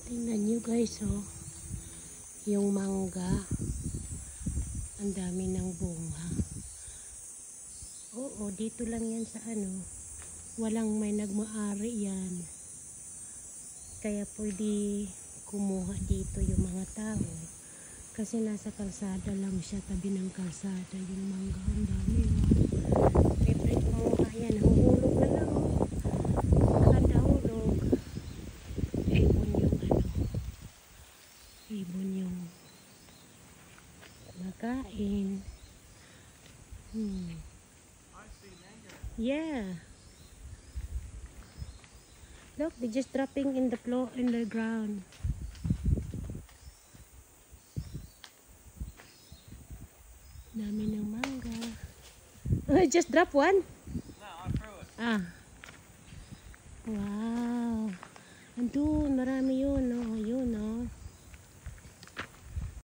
Tingnan nyo guys, oh. Yung mangga. Ang dami ng bunga. Oo, dito lang yan sa ano. Walang may nagmaari yan. Kaya pwede kumuha dito yung mga tao. Kasi nasa kalsada lang siya, tabi ng kalsada. Yung mangga, ang dami. Oh. Favorite kumuha yan. Huhulog na lang. Oh. Nakadahulog. Ibon yung ano. Ibon yung makain. Yeah. Look, they're just dropping in the floor, in the ground. Dami ng mangga. Oh, just drop one? No, I threw it. Ah. Wow. Andun, marami yun, oh. Yun, oh.